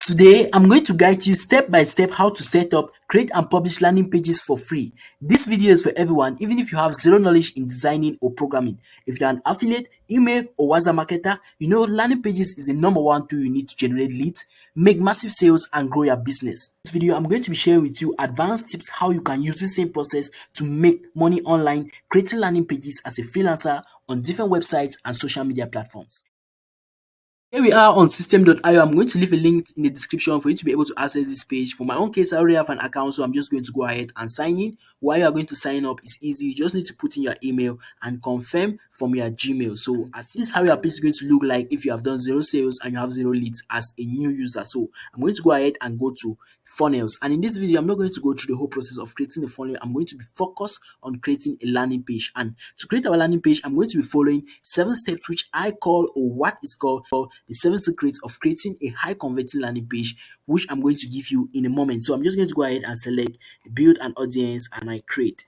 Today, I'm going to guide you step by step how to set up, create and publish landing pages for free. This video is for everyone, even if you have zero knowledge in designing or programming. If you're an affiliate, email or WhatsApp marketer, you know landing pages is the number one tool you need to generate leads, make massive sales and grow your business. In this video, I'm going to be sharing with you advanced tips how you can use the same process to make money online, creating landing pages as a freelancer on different websites and social media platforms. Here we are on Systeme.io. I'm going to leave a link in the description for you to be able to access this page. For my own case, I already have an account, so I'm just going to go ahead and sign in. While you are going to sign up, it's easy. You just need to put in your email and confirm from your Gmail. So as this is how your page is going to look like if you have done zero sales and you have zero leads as a new user. So I'm going to go ahead and go to funnels. And in this video, I'm not going to go through the whole process of creating a funnel. I'm going to be focused on creating a landing page. And to create our landing page, I'm going to be following 7 steps, which I call, or what is called, the 7 secrets of creating a high converting landing page, which I'm going to give you in a moment. So I'm just going to go ahead and select build an audience and I create.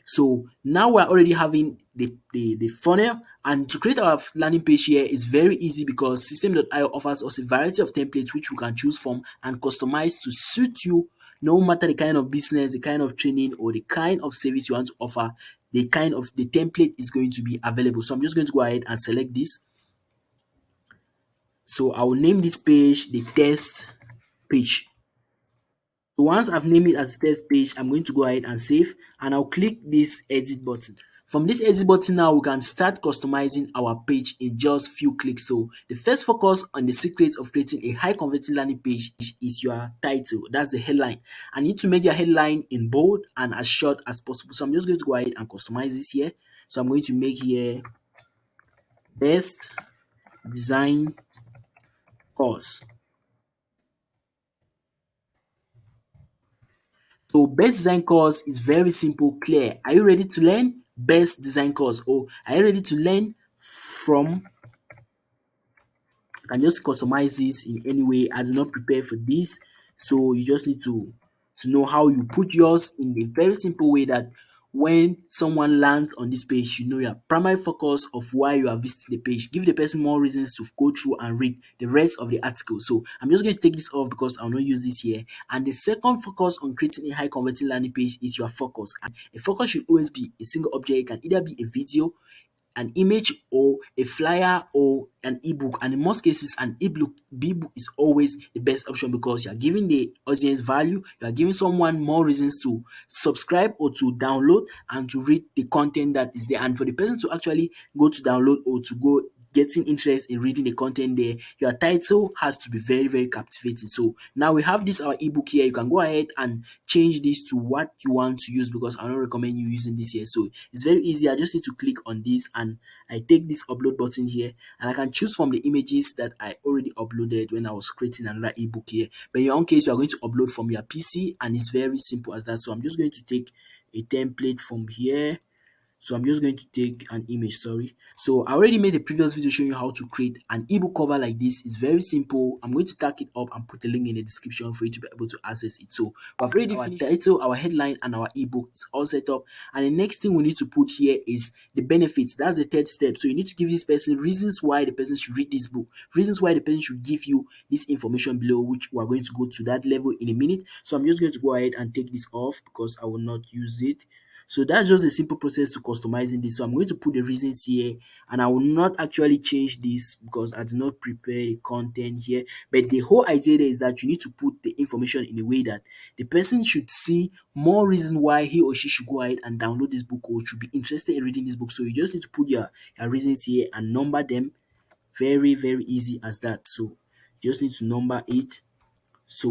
So now we're already having the funnel, and to create our landing page here is very easy because Systeme.io offers us a variety of templates which we can choose from and customize to suit you, no matter the kind of business, the kind of training or the kind of service you want to offer. The template is going to be available. So I'm just going to go ahead and select this. So I will name this page the test page. So once I've named it as test page, I'm going to go ahead and save, and I'll click this edit button. From this edit button now, we can start customizing our page in just few clicks. So the first focus on the secrets of creating a high converting landing page is your title. That's the headline. I need to make your headline in bold and as short as possible. So I'm just going to go ahead and customize this here. So I'm going to make here best design course. So best design course is very simple, clear. Are you ready to learn? Best design course. Or are you ready to learn from? You can just customize this in any way. I did not prepare for this. So you just need to know how you put yours in a very simple way that when someone lands on this page, you know your primary focus of why you are visiting the page. Give the person more reasons to go through and read the rest of the article. So I'm just going to take this off because I'll not use this here. And the second focus on creating a high converting landing page is your focus. And a focus should always be a single object. It can either be a video, an image, or a flyer, or an ebook. And in most cases, an ebook is always the best option because you are giving the audience value, you are giving someone more reasons to subscribe or to download and to read the content that is there. And for the person to actually go to download or to go getting interest in reading the content there, your title has to be very, very captivating. So now we have this our ebook here. You can go ahead and change this to what you want to use because I don't recommend you using this here. So it's very easy. I just need to click on this and I take this upload button here and I can choose from the images that I already uploaded when I was creating another ebook here. But in your own case, you are going to upload from your PC and it's very simple as that. So I'm just going to take a template from here. So I'm just going to take an image, sorry. So I already made a previous video showing you how to create an ebook cover like this. It's very simple. I'm going to tag it up and put a link in the description for you to be able to access it. So we've already finished our title, our headline, and our ebook. It's all set up. And the next thing we need to put here is the benefits. That's the third step. So you need to give this person reasons why the person should read this book, reasons why the person should give you this information below, which we're going to go to that level in a minute. So I'm just going to go ahead and take this off because I will not use it. So that's just a simple process to customizing this. So I'm going to put the reasons here and I will not actually change this because I did not prepare the content here. But the whole idea there is that you need to put the information in a way that the person should see more reason why he or she should go ahead and download this book or should be interested in reading this book. So you just need to put your reasons here and number them. Very, very easy as that. So you just need to number it. So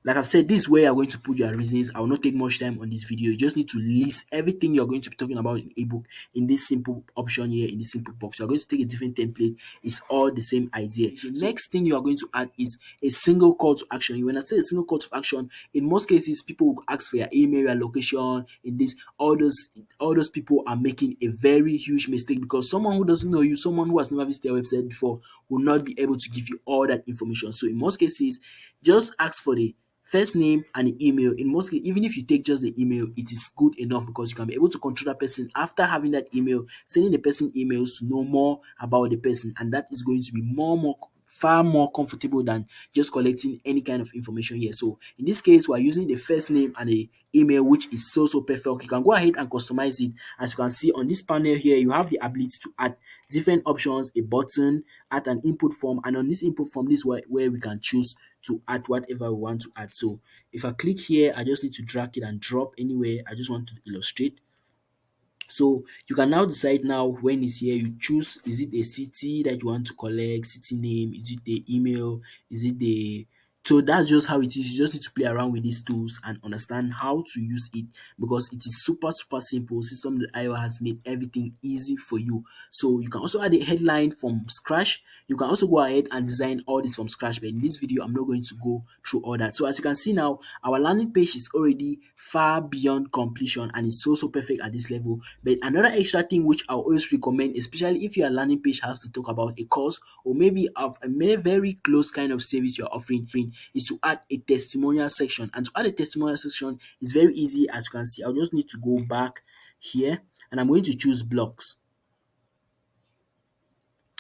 like I've said, this is where you're going to put your reasons. I will not take much time on this video. You just need to list everything you're going to be talking about in ebook in this simple option here, in this simple box. You're going to take a different template. It's all the same idea. The next thing you are going to add is a single call to action. When I say a single call to action, in most cases, people will ask for your email, your location. In this, all those people are making a very huge mistake because someone who doesn't know you, someone who has never visited their website before, will not be able to give you all that information. So in most cases, just ask for the first name and the email. In most cases, even if you take just the email, it is good enough because you can be able to control that person after having that email, sending the person emails to know more about the person, and that is going to be more far more comfortable than just collecting any kind of information here. So in this case, we're using the first name and the email, which is so perfect. You can go ahead and customize it. As you can see on this panel here, you have the ability to add different options, a button, add an input form, and on this input form, this is where we can choose to add whatever we want to add. So if I click here, I just need to drag it and drop anywhere. I just want to illustrate. So you can now decide now when it's here, you choose, is it a city that you want to collect, city name, is it the email, is it the, so that's just how it is. You just need to play around with these tools and understand how to use it, because it is super simple. Systeme.io has made everything easy for you. So you can also add a headline from scratch. You can also go ahead and design all this from scratch, but in this video I'm not going to go through all that. So as you can see now, our landing page is already far beyond completion and it's so perfect at this level. But another extra thing which I always recommend, especially if your landing page has to talk about a course or maybe of a very close kind of service you're offering, is to add a testimonial section. And to add a testimonial section is very easy. As you can see, I'll just need to go back here and I'm going to choose blocks.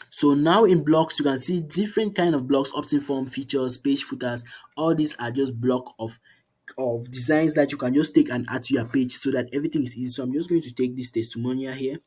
So now in blocks, you can see different kind of blocks, opt-in form, features, page footers. All these are just block of designs that you can just take and add to your page so that everything is easy. So I'm just going to take this testimonial here.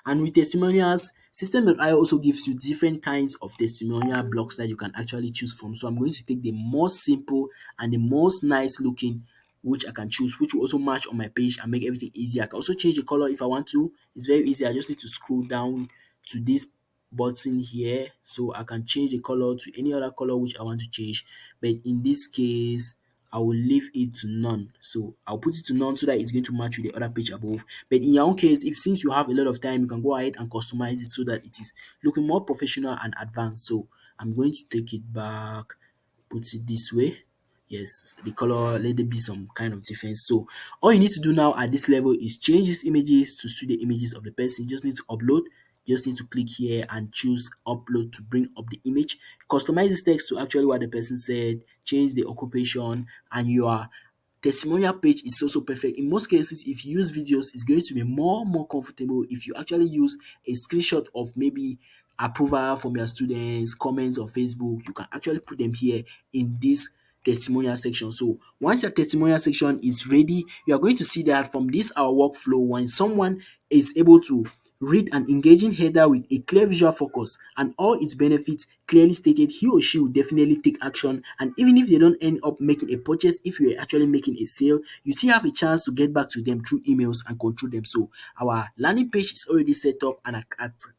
And with testimonials, Systeme.io also gives you different kinds of testimonial blocks that you can actually choose from. So I'm going to take the most simple and the most nice looking which I can choose, which will also match on my page and make everything easy. I can also change the color if I want to. It's very easy. I just need to scroll down to this button here, so I can change the color to any other color which I want to change. But in this case, I will leave it to none. So I'll put it to none so that it's going to match with the other page above. But in your own case, if since you have a lot of time, you can go ahead and customize it so that it is looking more professional and advanced. So I'm going to take it back, put it this way. Yes, the color, let there be some kind of difference. So all you need to do now at this level is change these images to suit the images of the person. You just need to upload. You just need to click here and choose upload to bring up the image. Customize this text to actually what the person said, change the occupation, and your testimonial page is also perfect. In most cases, if you use videos, it's going to be more comfortable if you actually use a screenshot of maybe approval from your students, comments on Facebook. You can actually put them here in this testimonial section. So once your testimonial section is ready, you are going to see that from this our workflow, when someone is able to read an engaging header with a clear visual focus and all its benefits clearly stated, he or she will definitely take action. And even if they don't end up making a purchase, if you're actually making a sale, you still have a chance to get back to them through emails and control them. So our landing page is already set up, and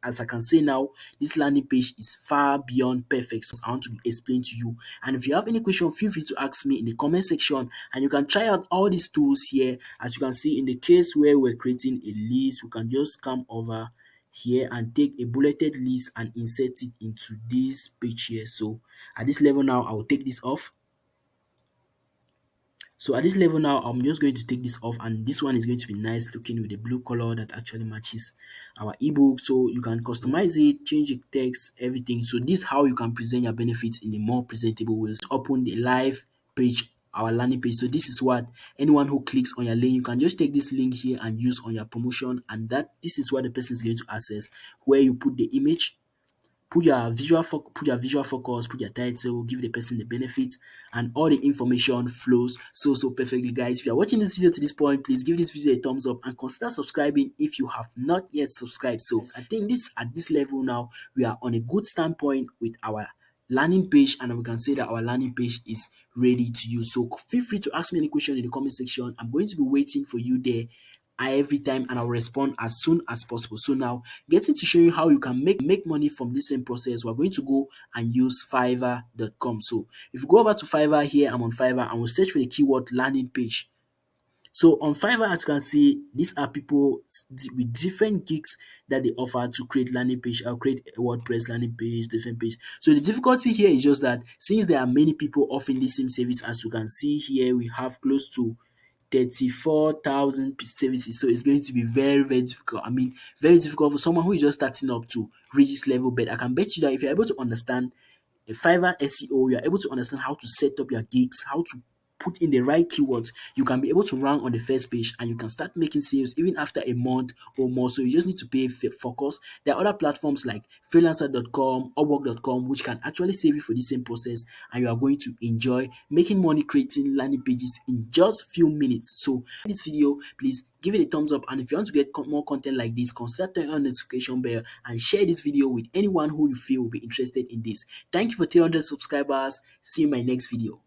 as I can say now, this landing page is far beyond perfect. So I want to explain to you. And if you have any question, feel free to ask me in the comment section, and you can try out all these tools here. As you can see, in the case where we're creating a list, we can just come over here and take a bulleted list and insert it into this page here. So at this level now, I'll take this off. So at this level now, I'm just going to take this off, and this one is going to be nice looking with the blue color that actually matches our ebook. So you can customize it, change the text, everything. So this is how you can present your benefits in a more presentable way. So open the live page, our landing page. So this is what anyone who clicks on your link, you can just take this link here and use on your promotion, and this is what the person is going to access, where you put the image, put your visual focus, put your title, give the person the benefits, and all the information flows so perfectly. Guys, if you are watching this video to this point, please give this video a thumbs up and consider subscribing if you have not yet subscribed. So I think this at this level now, we are on a good standpoint with our landing page, and we can say that our landing page is ready to use. So feel free to ask me any question in the comment section. I'm going to be waiting for you there every time, and I'll respond as soon as possible. So now, getting to show you how you can make money from this same process, we're going to go and use Fiverr.com. So if you go over to Fiverr here, I'm on Fiverr, and we'll search for the keyword landing page. So on Fiverr, as you can see, these are people with different gigs that they offer to create landing page. I'll create a WordPress landing page, different page. So the difficulty here is just that since there are many people offering the same service, as you can see here, we have close to 34,000 services. So it's going to be very difficult. I mean, very difficult for someone who is just starting up to reach this level. But I can bet you that if you're able to understand a Fiverr SEO, you're able to understand how to set up your gigs, how to put in the right keywords, you can be able to rank on the first page and you can start making sales even after a month or more. So you just need to pay focus. There are other platforms like freelancer.com, upwork.com, which can actually save you for the same process, and you are going to enjoy making money creating landing pages in just few minutes. So this video, please give it a thumbs up, and if you want to get more content like this, consider turning on the notification bell and share this video with anyone who you feel will be interested in this. Thank you for 300 subscribers. See you in my next video.